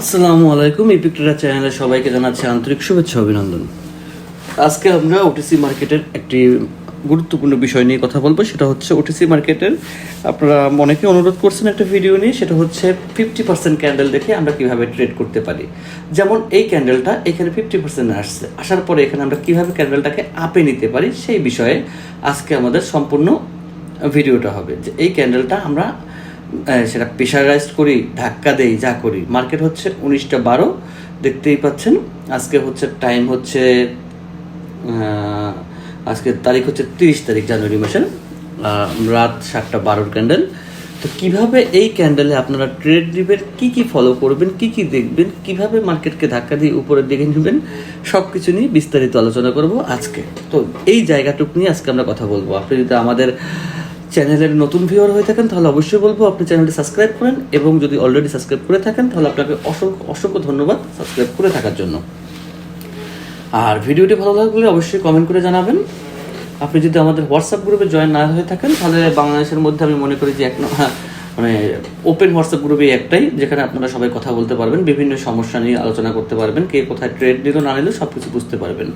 আসসালামু আলাইকুম। ইপিকটেরা চ্যানেলে সবাইকে জানাচ্ছি আন্তরিক শুভেচ্ছা অভিনন্দন। আজকে আমরা ওটিসি মার্কেটের একটি গুরুত্বপূর্ণ বিষয় নিয়ে কথা বলবো। সেটা হচ্ছে ওটিসি মার্কেটের আপনারা অনেকে অনুরোধ করছেন একটা ভিডিও নিয়ে, সেটা হচ্ছে 50% ক্যান্ডেল দেখে আমরা কিভাবে ট্রেড করতে পারি। যেমন এই ক্যান্ডেলটা এখানে 50% আসছে, আসার পরে এখানে আমরা কিভাবে ক্যান্ডেলটাকে আপে নিতে পারি সেই বিষয়ে আজকে আমাদের সম্পূর্ণ ভিডিওটা হবে। যে এই ক্যান্ডেলটা আমরা সেটা প্রেশারাইজড করি, ধাক্কা দেই, যা করি। মার্কেট হচ্ছে 19:12 দেখতেই পাচ্ছেন। আজকে হচ্ছে টাইম হচ্ছে আজকের তারিখ হচ্ছে 30 তারিখ জানুয়ারি মাসের রাত 7:12 ক্যান্ডেল। তো কিভাবে এই ক্যান্ডেলে আপনারা ট্রেড নেবেন, কি ফলো করবেন, কি দেখবেন, কিভাবে মার্কেটকে ধাক্কা দিয়ে উপরের দিকে নেবেন, সব কিছু নিয়ে বিস্তারিত আলোচনা করব আজকে। তো এই জায়গাটুকু নিয়ে আজকে আমরা কথা বলবো। আপনি যদি আমাদের চ্যানেলের নতুন ভিউয়ার হয়ে থাকেন তাহলে অবশ্যই বলবো আপনি চ্যানেলটি সাবস্ক্রাইব করেন, এবং যদি অলরেডি সাবস্ক্রাইব করে থাকেন তাহলে আপনাকে অসংখ্য ধন্যবাদ সাবস্ক্রাইব করে থাকার জন্য। আর ভিডিওটি ভালো লাগলে অবশ্যই কমেন্ট করে জানাবেন। আপনি যদি আমাদের হোয়াটসঅ্যাপ গ্রুপে জয়েন না হয়ে থাকেন তাহলে বাংলাদেশের মধ্যে আমি মনে করি যে মানে ওপেন হোয়াটসঅ্যাপ গ্রুপে একটাই, যেখানে আপনারা সবাই কথা বলতে পারবেন, বিভিন্ন সমস্যা নিয়ে আলোচনা করতে পারবেন, কে কোথায় ট্রেড নিল না নিল সব কিছু বুঝতে পারবেন।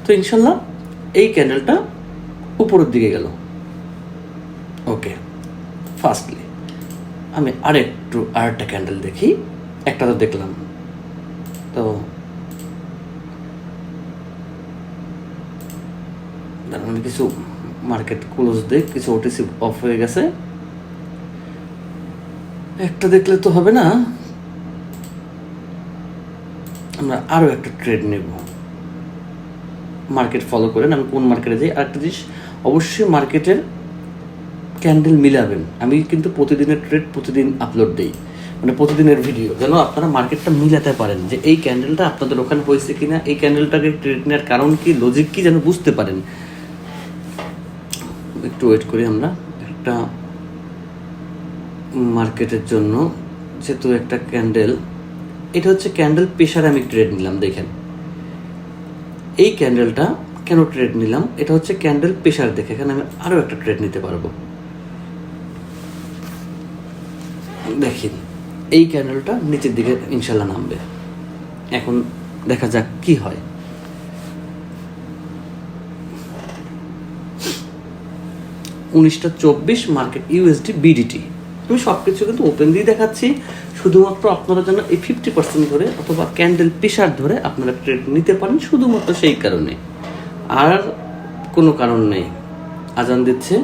তো ইনশাল্লাহ এই ক্যান্ডেলটা উপরের দিকে গেল। ওকে, ফার্স্টলি আমি আরেকটা ক্যান্ডেল দেখি। একটা তো দেখলাম, তো আমি কিছু মার্কেট ক্লোজ দিই, কিছু ওটিসি অফ হয়ে গেছে। একটা দেখলে তো হবে না, আমরা আরও একটা ট্রেড নেব। মার্কেট ফলো করেন, আমি কোন মার্কেটে যাই। আরেকটা জিনিস, অবশ্যই মার্কেটের ক্যান্ডেল মিলাবেন। আমি কিন্তু প্রতিদিনের ট্রেড প্রতিদিন আপলোড দিই, মানে প্রতিদিনের ভিডিও, যেন আপনারা মার্কেটটা মিলাতে পারেন যে এই ক্যান্ডেলটা আপনাদের ওখানে হয়েছে কিনা, এই ক্যান্ডেলটাকে ট্রেড নেওয়ার কারণ কি, লজিক কি, যেন বুঝতে পারেন। একটু ওয়েট করি আমরা একটা মার্কেটের জন্য। যেহেতু একটা ক্যান্ডেল, এটা হচ্ছে ক্যান্ডেল প্রেশারে আমি ট্রেড নিলাম। দেখেন এই ক্যান্ডেলটা কেন ট্রেড নিলাম, এটা হচ্ছে ক্যান্ডেল প্রেশার দেখে এখানে আমি আরও একটা ট্রেড নিতে পারবো। দেখেন এই ক্যান্ডেলটা নিচের দিকে ইনশাল্লাহ নামবে। এখন দেখা যাক কি হয়। $19.24 মার্কেট ইউএসডি বিডিটি। আমি সব কিছু কিন্তু ওপেন দিয়ে দেখাচ্ছি, শুধুমাত্র আপনারা যেন এই 50% ধরে অথবা ক্যান্ডেল প্রেশার ধরে আপনারা ট্রেড নিতে পারেন, শুধুমাত্র সেই কারণে, আর কোনো কারণ নেই। আজান দিচ্ছে,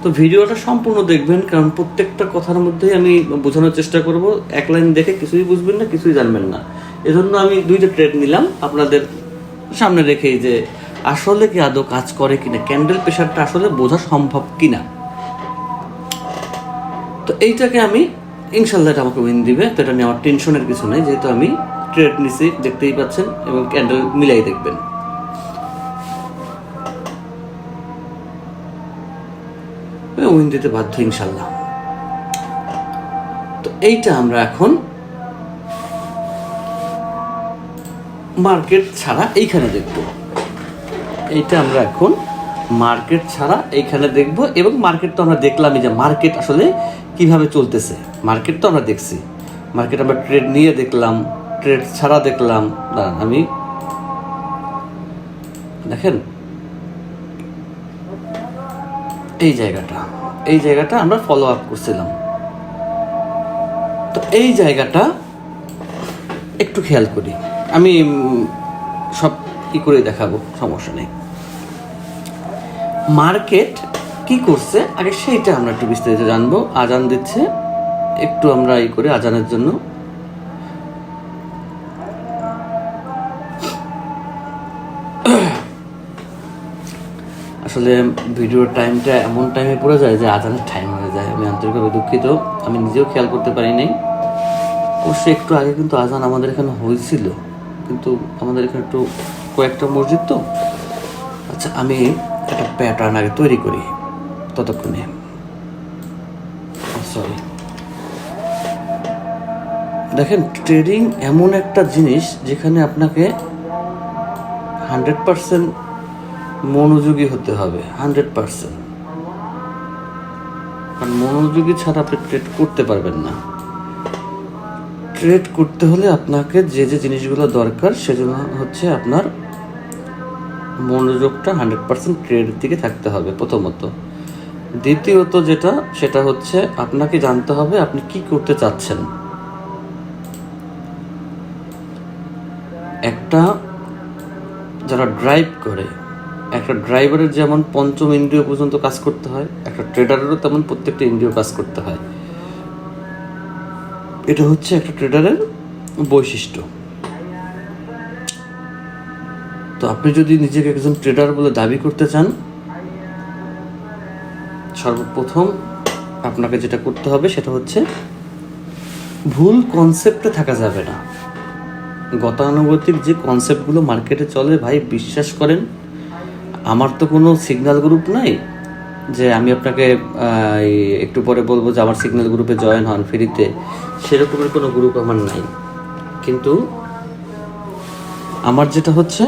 তো ভিডিওটা সম্পূর্ণ দেখবেন, কারণ প্রত্যেকটা কথার মধ্যেই আমি বোঝানোর চেষ্টা করব। এক লাইন দেখে কিছুই বুঝবেন না, কিছুই জানবেন না। এজন্য আমি 2টা ট্রেড নিলাম আপনাদের সামনে রেখেই, যে আসলে কি আদৌ কাজ করে কিনা, ক্যান্ডেল প্রেশারটা আসলে বোঝা সম্ভব কিনা। তো এইটাকে আমি ইনশাল্লাহ এটা আমাকে উইন দিবে, তো এটা নেওয়ার টেনশনের কিছু নেই, যেহেতু আমি ট্রেড নিছি দেখতেই পাচ্ছেন, এবং ক্যান্ডেল মিলাই দেখবেন। উইন দিতে বাধ্য ইনশাল্লাহ। তো এইটা আমরা এখন মার্কেট ছাড়া এইখানে দেখব। এইটা আমরা এখন মার্কেট ছাড়া এইখানে দেখব, এবং মার্কেট তো আমরা দেখলামই যে মার্কেট আসলে কিভাবে চলতেছে। মার্কেট তো আমরা দেখছি, মার্কেট আমরা ট্রেড নিয়ে দেখলাম, ট্রেড ছাড়া দেখলাম। দাঁড়ান, আমি দেখেন এই জায়গাটা আমরা ফলো আপ করছিলাম। তো এই জায়গাটা একটু খেয়াল করি, আমি সব কি করে দেখাবো, সমস্যা নেই। মার্কেট কি করছে আগে সেইটা আমরা একটু বিস্তারিত জানবো। আজান দিচ্ছে, একটু আমরা করে আজানের জন্য আসলে ভিডিওর টাইমটা এমন টাইমে পড়ে যায় যে আজানের টাইম হয়ে যায়। আমি আন্তরিকভাবে দুঃখিত, আমি নিজেও খেয়াল করতে পারি নাই। অবশ্যই একটু আগে কিন্তু আজান আমাদের এখানে হয়েছিল, কিন্তু আমাদের এখানে একটু কয়েকটা মসজিদ তো। আচ্ছা, আমি একটা প্যাটার্ন আগে তৈরি করি, ততক্ষণে সরি। দেখেন, ট্রেডিং এমন একটা জিনিস যেখানে আপনাকে 100% মনোযোগী হতে হবে, 100%। কারণ মনোযোগী ছাড়া আপনি ট্রেড করতে পারবেন না। ট্রেড করতে হলে আপনাকে যে যে জিনিসগুলো দরকার সেজন্য হচ্ছে আপনার মনোযোগটা 100% ট্রেডের দিকে থাকতে হবে প্রথমত। দ্বিতীয়ত যেটা সেটা হচ্ছে আপনাকে জানতে হবে আপনি কি করতে চাচ্ছেন। একটা যারা ড্রাইভ করে, একটা ড্রাইভারের যেমন পঞ্চম ইন্দ্রিয় পর্যন্ত কাজ করতে হয়, একটা ট্রেডারেরও তেমন প্রত্যেকটা ইন্দ্রিয় কাজ করতে হয়। এটা হচ্ছে একটা ট্রেডারের বৈশিষ্ট্য। তো আপনি যদি নিজেকে একজন ট্রেডার বলে দাবি করতে চান, সর্বপ্রথম আপনাকে যেটা করতে হবে সেটা হচ্ছে ভুল কনসেপ্টে থাকা যাবে না। গতানুগতিক যে কনসেপ্টগুলো মার্কেটে চলে ভাই, বিশ্বাস করেন, আমার তো কোনো সিগন্যাল গ্রুপ নাই যে আমি আপনাকে একটু পরে বলবো যে আমার সিগন্যাল গ্রুপে জয়েন হন ফ্রিতে, সেরকমের কোনো গ্রুপ আমার নাই। কিন্তু আমার যেটা হচ্ছে,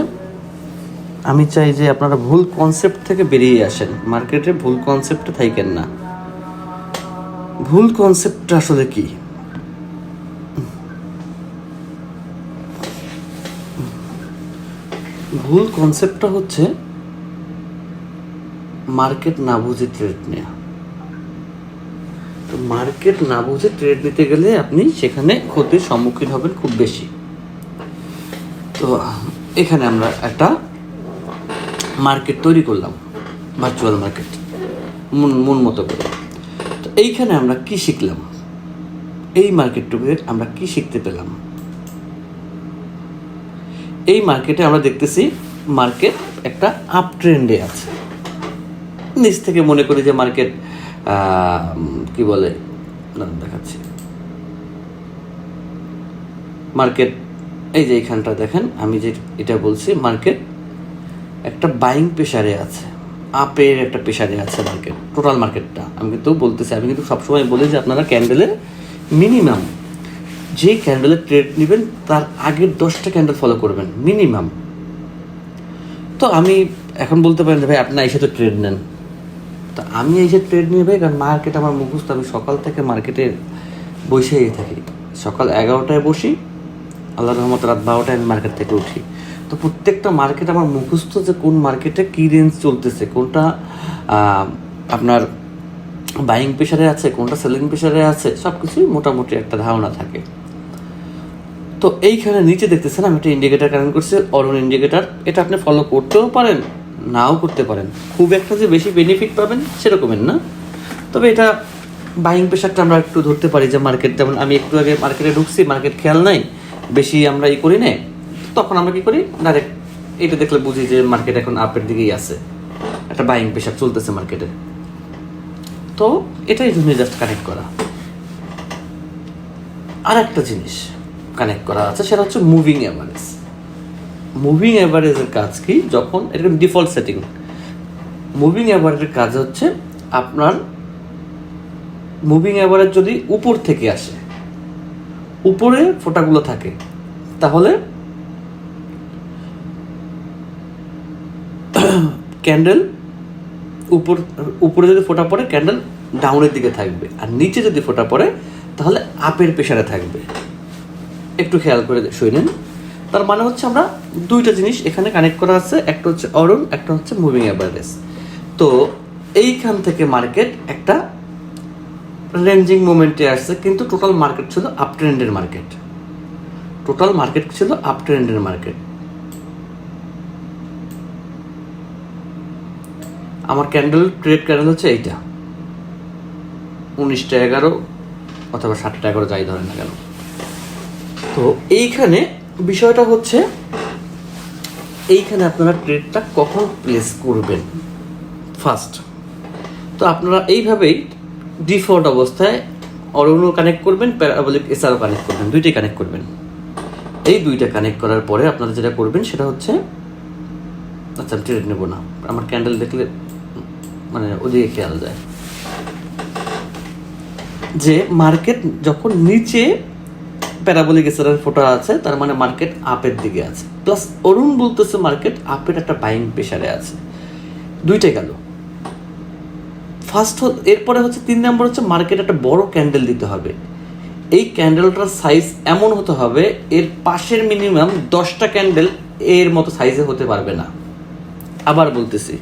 আমি চাই যে আপনারা ভুল কনসেপ্ট থেকে বেরিয়ে আসেন, মার্কেটে ভুল কনসেপ্টে থাকেন না। ভুল কনসেপ্টটা আসলে কি? ভুল কনসেপ্টটা হচ্ছে মার্কেট না বুঝে ট্রেড নেওয়া। তো মার্কেট না বুঝে ট্রেড নিতে গেলে আপনি সেখানে ক্ষতির সম্মুখীন হবেন খুব বেশি। তো এখানে আমরা একটা মার্কেট তৈরি করলাম, ভার্চুয়াল মার্কেট, মন মতো করে। তো এইখানে আমরা কি শিখলাম, এই মার্কেটটুকুতে আমরা কি শিখতে পেলাম? এই মার্কেটে আমরা দেখতেছি মার্কেট একটা আপ ট্রেন্ডে আছে। নিচ থেকে মনে করি যে মার্কেট কি বলে, দেখাচ্ছি, মার্কেট এই যে এইখানটা দেখেন, আমি যে এটা বলছি মার্কেট একটা বাইং প্রেশারে আছে, আপের একটা প্রেশারে আছে মার্কেট, টোটাল মার্কেটটা। আমি কিন্তু বলতেছি, আমি কিন্তু সবসময় বলি যে আপনারা ক্যান্ডেলের মিনিমাম যে ক্যান্ডেলের ট্রেড নেবেন তার আগের 10টা ক্যান্ডেল ফলো করবেন মিনিমাম। তো আমি এখন বলতে পারেন যে ভাই আপনি এসে তো ট্রেড নেন, তো আমি এসে ট্রেড নিয়ে ভাই, কারণ মার্কেট আমার মুখস্থ, আমি সকাল থেকে মার্কেটে বসেই থাকি। সকাল 11টায় বসি, আল্লাহর রহমতে রাত 12টায় আমি মার্কেট থেকে উঠি। তো প্রত্যেকটা মার্কেট আমার মুখস্থ, যে কোন মার্কেটে কী রেঞ্জ চলতেছে, কোনটা আপনার বাইং প্রেশারে আছে, কোনটা সেলিং প্রেশারে আছে, সব কিছুই মোটামুটি একটা ধারণা থাকে। তো এইখানে নিচে দেখতেছেন আমি একটা ইন্ডিকেটার কানেক্ট করছি, অরুণ ইন্ডিকেটার। এটা আপনি ফলো করতেও পারেন, নাও করতে পারেন, খুব একটা যে বেশি বেনিফিট পাবেন সেরকমের না। তবে এটা বাইং প্রেশারটা আমরা একটু ধরতে পারি যে মার্কেট, যেমন আমি একটু আগে মার্কেটে ঢুকছি, মার্কেট খেয়াল নাই, বেশি আমরা করি না, তখন আমরা কি করি, ডাইরেক্ট এটা দেখলে বুঝি যে মার্কেট এখন আপের দিকেই আছে, একটা বাইং প্রেশার চলতেছে মার্কেটে। তো এটাই জন্য জাস্ট কানেক্ট করা। আর একটা জিনিস কানেক্ট করা আছে, সেটা হচ্ছে মুভিং অ্যাভারেজ। মুভিং অ্যাভারেজের কাজ কি? যখন এরকম ডিফল্ট সেটিং, মুভিং অ্যাভারেজের কাজ হচ্ছে আপনার মুভিং অ্যাভারেজ যদি উপর থেকে আসে, উপরে ফোঁটাগুলো থাকে, তাহলে ক্যান্ডেল উপরে যদি ফোঁটা পড়ে ক্যান্ডেল ডাউনের দিকে থাকবে, আর নিচে যদি ফোঁটা পড়ে তাহলে আপের প্রেশারে থাকবে। একটু খেয়াল করে শুনেন। তার মানে হচ্ছে আমরা দুইটা জিনিস এখানে কানেক্ট করা আছে, একটা হচ্ছে অরুণ, একটা হচ্ছে মুভিং অ্যাভারেজ। তো এইখান থেকে মার্কেট একটা রেঞ্জিং মোমেন্টে আসছে, কিন্তু টোটাল মার্কেট ছিল আপ ট্রেন্ডের মার্কেট, টোটাল মার্কেট ছিল আপ ট্রেন্ডের মার্কেট। আমার ট্রেড ক্যান্ডেল হচ্ছে এইটা 19টা 11 অথবা 7টা 11 যাই ধরেন না কেন। তো এইখানে বিষয়টা হচ্ছে, এইখানে আপনারা ট্রেডটা কখন প্লেস করবেন ফার্স্ট। তো আপনারা এইভাবেই ডিফল্ট অবস্থায় অরুণও কানেক্ট করবেন, প্যারাবোলিক এসআরও কানেক্ট করবেন, দুইটাই কানেক্ট করবেন। এই দুইটা কানেক্ট করার পরে আপনারা যেটা করবেন সেটা হচ্ছে, আচ্ছা আমি ট্রেড নেবো না, আমার ক্যান্ডেল দেখলে মানে ওদিকে খেয়াল যায় যে মার্কেট যখন নিচে প্যারাবোলিক এসআরের ফোটা আছে, তার মানে মার্কেট আপের দিকে আছে, প্লাস অরুণ বলতেছে মার্কেট আপের একটা বাইং প্রেশারে আছে। দুইটাই গেল ফার্স্ট। এরপরে হচ্ছে 3 নম্বর হচ্ছে মার্কেট একটা বড় ক্যান্ডেল দিতে হবে। এই ক্যান্ডেলটার সাইজ এমন হতে হবে, এর পাশের মিনিমাম 10টা ক্যান্ডেল এর মতো সাইজে হতে পারবে না। আবার বলতেছি,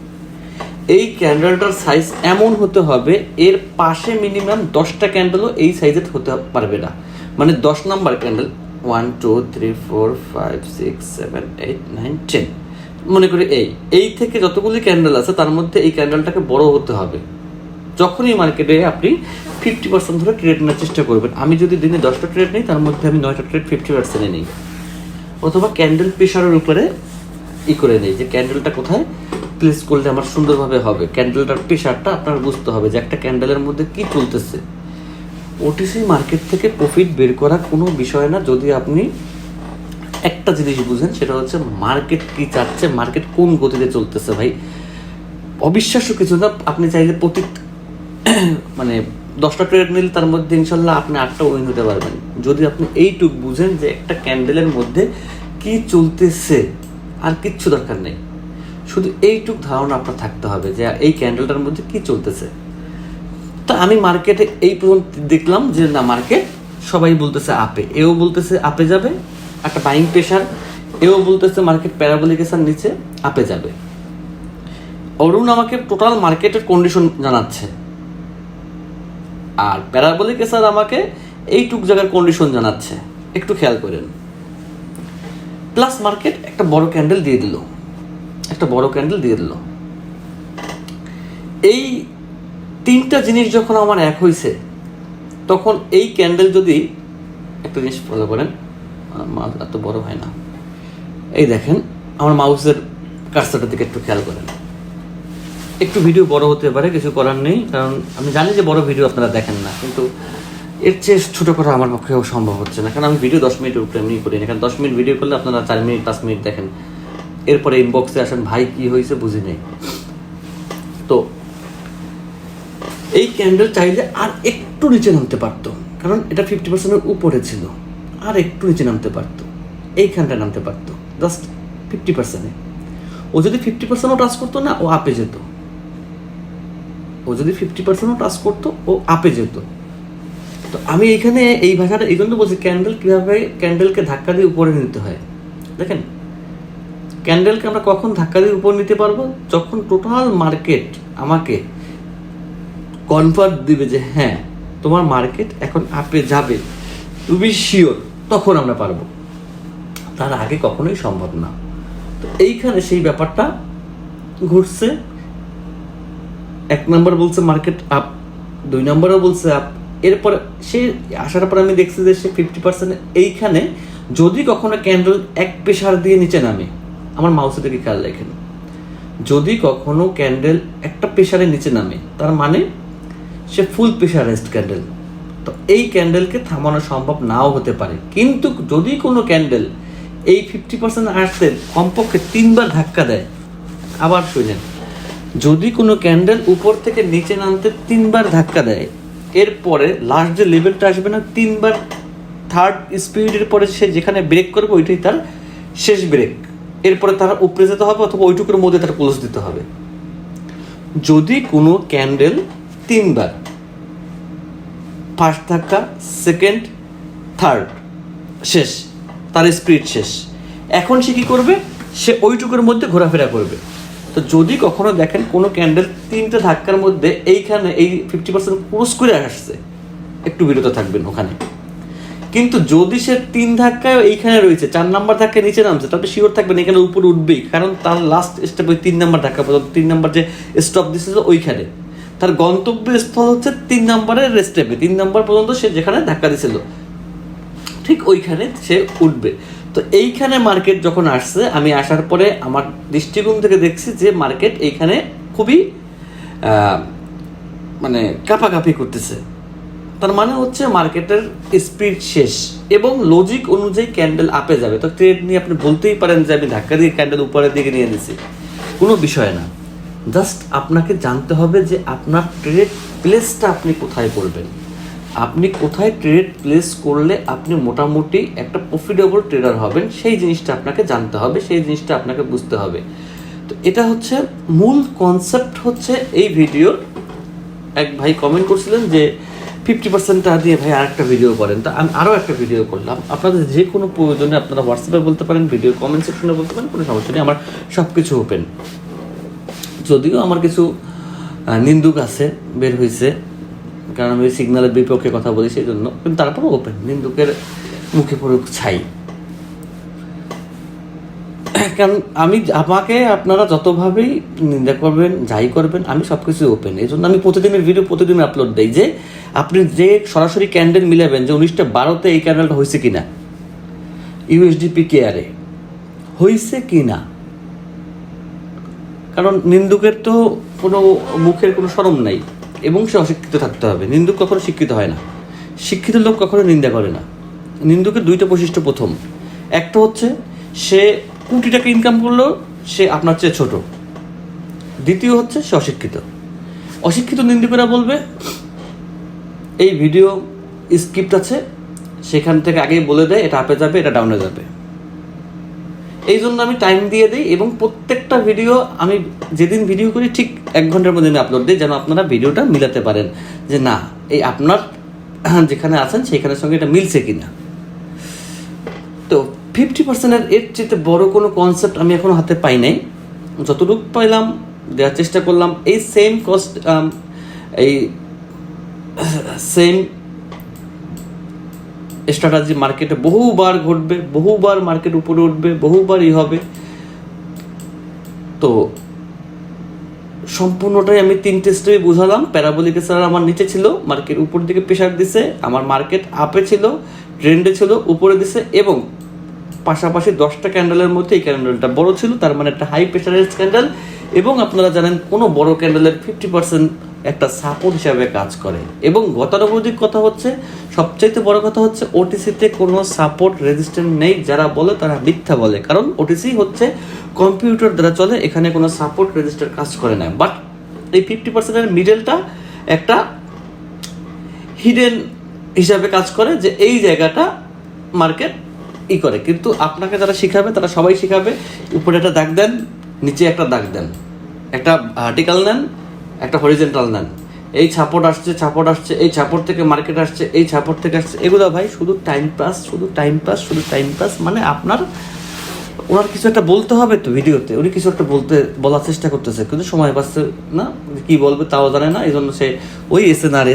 এই ক্যান্ডেলটার সাইজ এমন হতে হবে, এর পাশে মিনিমাম 10টা ক্যান্ডেলও এই সাইজে হতে পারবে না। মানে 10 নাম্বার ক্যান্ডেল 1 2 3 4 5 6 7 8 9 10, মনে করি এই থেকে যতগুলি ক্যান্ডেল আছে তার মধ্যে এই ক্যান্ডেলটাকে বড় হতে হবে। যখনই মার্কেটে আপনি 50% ধরে ট্রেড নেওয়ার চেষ্টা করবেন। আমি যদি দিনে 10টা ট্রেড নিই, তার মধ্যে আমি 9টা ট্রেড 50% নিই, অথবা ক্যান্ডেল প্রেশারের উপরে করে নেই যে ক্যান্ডেলটা কোথায় প্লেস করলে আমার সুন্দরভাবে হবে। ক্যান্ডেলটার প্রেশারটা আপনার বুঝতে হবে যে একটা ক্যান্ডেলের মধ্যে কি চলতেছে। ওটিসি মার্কেট থেকে প্রফিট বের করা কোনো বিষয় না, যদি আপনি একটা জিনিস বুঝেন, সেটা হচ্ছে মার্কেট কি চাচ্ছে, মার্কেট কোন গতিতে চলতেছে। ভাই অবিশ্বাস্য কিছু না, আপনি চাইলে প্রতি মানে 10টা ট্রেড নিলে তার মধ্যে ইনশাল্লাহ আপনি 8টা উইন হতে পারবেন, যদি আপনি এইটুক বুঝেন যে একটা ক্যান্ডেলের মধ্যে কি চলতেছে, আর কিচ্ছু দরকার নেই। শুধু এইটুক ধারণা আপনার থাকতে হবে যে এই ক্যান্ডেলটার মধ্যে কি চলতেছে। তো আমি মার্কেটে এই পর্যন্ত দেখলাম যে না, মার্কেট সবাই বলতেছে আপে, এও বলতেছে আপে যাবে, একটা বাইং প্রেশার, এও বলতেছে মার্কেট প্যারাবোলিকেশন নিচে আপে যাবে। অরুণ আমাকে টোটাল মার্কেটের কন্ডিশন জানাচ্ছে, আর প্যারাবোলিকেশন আমাকে এইটুক জায়গার কন্ডিশন জানাচ্ছে, একটু খেয়াল করেন। প্লাস মার্কেট একটা বড় ক্যান্ডেল দিয়ে দিল, এই 3টা জিনিস যখন আমার এক হয়েছে, তখন এই ক্যান্ডেল যদি একটা জিনিস ফলো করেন, এত বড় হয় না, এই দেখেন আমার মাউসের কার্সারটার দিকে একটু খেয়াল করেন। একটু ভিডিও বড় হতে পারে, কিছু করার নেই, কারণ আমি জানি যে বড় ভিডিও আপনারা দেখেন না, কিন্তু এর চেয়ে ছোটো করা আমার পক্ষেও সম্ভব হচ্ছে না, কারণ আমি ভিডিও 10 মিনিটের উপরে এমনি করি না। কারণ 10 মিনিট ভিডিও করলে আপনারা 4 মিনিট 5 মিনিট দেখেন, এরপরে ইনবক্সে আসেন ভাই কি হয়েছে বুঝি নেই। তো এই ক্যান্ডেল চাইলে আর একটু নিচে নামতে পারতো, কারণ এটা 50%-এর উপরে ছিল, আর একটু নিচে নামতে পারতো, এইখানটা নামতে পারতো জাস্ট 50%-এ। ও যদি 50%ও টাচ করতো না, ও আপে যেত। ও আপে যেত। তো আমি এইখানে এই ভাষাটা এই জন্য বলছি, ক্যান্ডেল কীভাবে ক্যান্ডেলকে ধাক্কা দিয়ে উপরে নিতে হয়। দেখেন, ক্যান্ডেলকে আমরা কখন ধাক্কা দিয়ে উপর নিতে পারবো, যখন টোটাল মার্কেট আমাকে কনফার্ম দিবে যে হ্যাঁ তোমার মার্কেট এখন আপে যাবে, তুমি শিওর, তখন আমরা পারবো, তার আগে কখনোই সম্ভব না। তো এইখানে সেই ব্যাপারটা ঘটছে। 1 নম্বর বলছে মার্কেট আপ, 2 নম্বরও বলছে আপ, এরপরে সে আসার পর আমি দেখছি যে সে 50% এইখানে যদি কখনো ক্যান্ডেল এক প্রেশার দিয়ে নিচে নামে, আমার মাউসের দিকে খেয়াল রাখেন, যদি কখনো ক্যান্ডেল একটা প্রেশারে নিচে নামে, তার মানে সে ফুল প্রেশারাইজড ক্যান্ডেল। তো এই ক্যান্ডেলকে থামানো সম্ভব নাও হতে পারে, কিন্তু যদি কোনো ক্যান্ডেল এই 50% আসতে কমপক্ষে 3বার ধাক্কা দেয়, আবার শুনেন, যদি কোনো ক্যান্ডেল উপর থেকে নিচে নামতে 3বার ধাক্কা দেয়, এরপরে লাস্ট যে লেভেলটা আসবে না 3বার, থার্ড স্পিডের পরে সে যেখানে ব্রেক করবে ওইটাই তার শেষ ব্রেক, এরপরে তারা উপরে যেতে হবে অথবা ওইটুকুর মধ্যে তার ক্লোজ দিতে হবে। যদি কোনো ক্যান্ডেল 3বার, ফার্স্ট ধাক্কা, সেকেন্ড, থার্ড, শেষ, তার স্পিড শেষ, এখন সে কী করবে, সে ওইটুকুর মধ্যে ঘোরাফেরা করবে। তো যদি কখনো দেখেন কোনো ক্যান্ডেল 3টে ধাক্কার মধ্যে এইখানে এই 50% ক্রস করে আসছে, একটু বিরত থাকবেন ওখানে। কিন্তু যদি সে 3 ধাক্কায় এইখানে রয়েছে, 4 নম্বর ধাক্কায় নিচে নামছে, তারপরে শিওর থাকবেন এখানে উপরে উঠবেই, কারণ তার লাস্ট স্টেপ ওই 3 নম্বর ধাক্কা পর্যন্ত, 3 নম্বর যে স্টপ দিয়েছিল ওইখানে, তার গন্তব্যস্থল হচ্ছে 3 নম্বরের স্টেপে, 3 নম্বর পর্যন্ত সে যেখানে ধাক্কা দিয়েছিল ঠিক ওইখানে সে উঠবে। তো এইখানে মার্কেট যখন আসছে, আমি আসার পরে আমার দৃষ্টিকোণ থেকে দেখছি যে মার্কেট এইখানে খুবই মানে কাঁপাকাঁপি করতেছে, তার মানে হচ্ছে মার্কেটের স্পিড শেষ এবং লজিক অনুযায়ী ক্যান্ডেল আপে যাবে। তো ট্রেড নিয়ে আপনি বলতেই পারেন যে আমি ধাক্কা দিয়ে ক্যান্ডেল উপরের দিকে নিয়ে নিয়েছি, কোনো বিষয় না। জাস্ট আপনাকে জানতে হবে যে আপনার ট্রেড প্লেসটা আপনি কোথায় করবেন, আপনি কোথায় ট্রেড প্লেস করলে আপনি মোটামুটি একটা প্রফিটেবল ট্রেডার হবেন, সেই জিনিসটা আপনাকে জানতে হবে, সেই জিনিসটা আপনাকে বুঝতে হবে। তো এটা হচ্ছে মূল কনসেপ্ট হচ্ছে এই ভিডিওর। এক ভাই কমেন্ট করছিলেন যে 50% টাকা দিয়ে ভাই আরেকটা ভিডিও করেন। তা আমি আরও একটা ভিডিও করলাম। আপনাদের যে কোনো প্রয়োজনে আপনারা হোয়াটসঅ্যাপে বলতে পারেন, ভিডিও কমেন্ট সেকশনে বলতে পারেন, কোনো সমস্যা নেই, আমার সব কিছু ওপেন। যদিও আমার কিছু নিন্দুক আছে বের হয়েছে, কারণ আমি সিগন্যালের বিপক্ষে কথা বলি সেই জন্য, কিন্তু তারপরও ওপেন, নিন্দুকের মুখে পড়ুক ছাই। কারণ আমাকে আপনারা যতভাবেই নিন্দা করবেন, যাই করবেন, আমি সব কিছু ওপেন। এই জন্য আমি প্রতিদিনের ভিডিও প্রতিদিন আপলোড দিই, যে আপনি যে সরাসরি ক্যান্ডেল মিলাবেন যে 19/12 এই ক্যান্ডেলটা হয়েছে কিনা, ইউএসডিপি কেয়ারে হয়েছে কিনা। কারণ নিন্দুকের তো কোনো মুখের কোনো শরম নাই, এবং সে অশিক্ষিত থাকতে হবে। নিন্দুক কখনো শিক্ষিত হয় না, শিক্ষিত লোক কখনো নিন্দা করে না। নিন্দুকের দুইটা বৈশিষ্ট্য, প্রথম একটা হচ্ছে সে কোটি টাকা ইনকাম করলেও সে আপনার চেয়ে ছোট, দ্বিতীয় হচ্ছে সে অশিক্ষিত। অশিক্ষিত নিন্দুকেরা বলবে এই ভিডিও স্ক্রিপ্ট আছে, সেখান থেকে আগেই বলে দেয় এটা আপে যাবে, এটা ডাউনে যাবে। এই জন্য আমি টাইম দিয়ে দিই, এবং প্রত্যেকটা ভিডিও আমি যেদিন ভিডিও করি ঠিক 1 ঘন্টার মধ্যে আমি আপলোড দিই, যেন আপনারা ভিডিওটা মিলাতে পারেন যে না এই আপনার যেখানে আছেন সেইখানের সঙ্গে এটা মিলছে কিনা। তো 50% এর চেয়ে বড় কোনো কনসেপ্ট আমি এখনো হাতে পাই নাই। যতটুকু পাইলাম দেওয়ার চেষ্টা করলাম। এই সেম স্ট্র্যাটেজি মার্কেটে বহুবার ঘটবে, বহুবার মার্কেট উপরে উঠবে, বহুবারই হবে। তো সম্পূর্ণটাই আমি 3টে স্টেপে বুঝালাম। প্যারাবোলিক স্যার আমার নিচে ছিল, মার্কেট উপর দিকে প্রেশার দিছে, আমার মার্কেট আপে ছিল, ট্রেন্ডে ছিল, উপরে দিছে, এবং পাশাপাশি 10টা ক্যান্ডেলের মধ্যে এই ক্যান্ডেলটা বড় ছিল, তার মানে একটা হাই প্রেশারাইজ ক্যান্ডেল। এবং আপনারা জানেন কোনো বড় ক্যান্ডেলের 50% একটা সাপোর্ট হিসাবে কাজ করে। এবং গতানুগতিক কথা হচ্ছে, সবচাইতে বড় কথা হচ্ছে, ওটিসিতে কোনো সাপোর্ট রেজিস্ট্যান্স নেই। যারা বলে তারা মিথ্যা বলে, কারণ ওটিসি হচ্ছে কম্পিউটার দ্বারা চলে, এখানে কোনো সাপোর্ট রেজিস্টার কাজ করে না। বাট এই 50%-এর মিডলটা একটা হিডেন হিসাবে কাজ করে, যে এই জায়গাটা মার্কেট করে। কিন্তু আপনাকে যারা শিখাবে তারা সবাই শিখাবে উপরে একটা দাগ দেন, নিচে একটা দাগ দেন, একটা ভার্টিক্যাল নেন, একটা হরিজেন্টাল নেন। এই ছাপোর্ট আসছে, ছাপোর্ট আসছে, এই ছাপোর্ট থেকে মার্কেট আসছে, এই ছাপোর্ট থেকে আসছে। এগুলো ভাই শুধু টাইম পাস, শুধু টাইম পাস, শুধু টাইম পাস। মানে আপনার ওনার কিছু একটা বলতে হবে তো ভিডিওতে, উনি কিছু একটা বলার চেষ্টা করতেছে, কিন্তু সময় পাচ্ছে না, কি বলবে তাও জানে না। এই জন্য সে ওই এসএনআর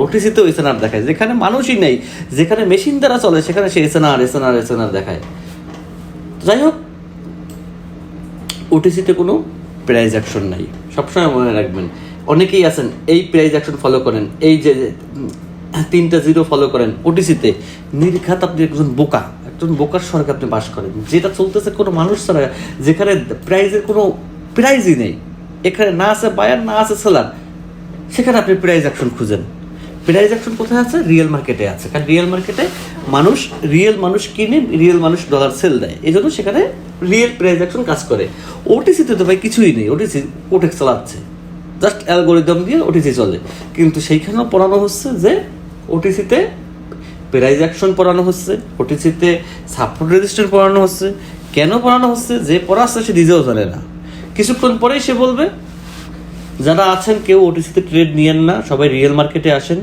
ওটিসিতেও এসএনআর দেখায়, যেখানে মানুষই নেই, যেখানে মেশিন দ্বারা চলে, সেখানে সে এসএনআর দেখায়। যাই হোক, ওটিসিতে কোনো প্রাইস অ্যাকশন নাই, সবসময় মনে রাখবেন। অনেকেই আছেন এই প্রাইস অ্যাকশন ফলো করেন, এই যে 3টা 0 ফলো করেন। ওটিসিতে নির্ঘাত আপনি একজন বোকার স্বর্গে আপনি বাস করেন, যেটা চলতেছে কোনো মানুষ ছাড়া, যেখানে প্রাইজের কোনো প্রাইজই নেই, এখানে না আছে বায়ার, না আছে সেলার, সেখানে আপনি প্রাইস অ্যাকশন খুঁজেন। প্রাইস অ্যাকশন কোথায় আছে? রিয়েল মার্কেটে আছে। কারণ রিয়েল মার্কেটে রিয়েল মানুষ কিনে, রিয়েল মানুষ ডলার সেল দেয়, এই জন্য সেখানে রিয়েল প্রাইস অ্যাকশন কাজ করে। ওটিসিতে তো ভাই কিছুই নেই, ওটিসি কোটেক্স চালাচ্ছে, জাস্ট অ্যালগোরিদম দিয়ে ওটিসি চলে। কিন্তু সেইখানেও পড়ানো হচ্ছে যে ওটিসিতে প্রাইস অ্যাকশন পড়ানো হচ্ছে, ওটিসিতে সাপোর্ট রেজিস্ট্যান্স পড়ানো হচ্ছে। কেন পড়ানো হচ্ছে? যে পড়াচ্ছে সে নিজেও জানে না। কিছুক্ষণ পরেই সে বলবে, যারা আছেন কেউ ওটিসিতে ট্রেড নিয়েন না, সবাই রিয়েল মার্কেটে আসেন,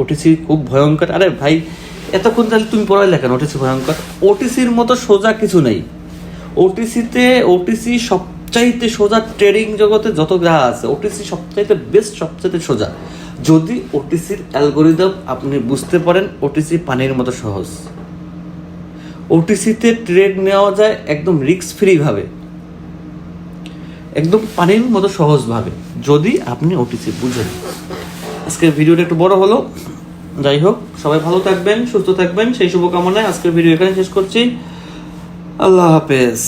ওটিসি খুব ভয়ঙ্কর। আরে ভাই, এতক্ষণ তাহলে তুমি পড়াই লেখেন ওটিসি ভয়ঙ্কর? ওটিসির মতো সোজা কিছু নেই। ওটিসি সবচাইতে সোজা, ট্রেডিং জগতে যত যা আছে, ওটিসি সবচাইতে বেস্ট, সবচাইতে সোজা। যদি ওটিসির অ্যালগোরিদম আপনি বুঝতে পারেন, ওটিসি পানির মতো সহজ। ওটিসিতে ট্রেড নেওয়া যায় একদম রিস্ক ফ্রি ভাবে, একদম পানির মতো সহজভাবে, যদি আপনি ওটিসি বুঝেন। আজকের ভিডিওটা একটু বড় হলো, যাই হোক, সবাই ভালো থাকবেন, সুস্থ থাকবেন, সেই শুভকামনায় আজকের ভিডিও এখানে শেষ করছি। আল্লাহ হাফেজ।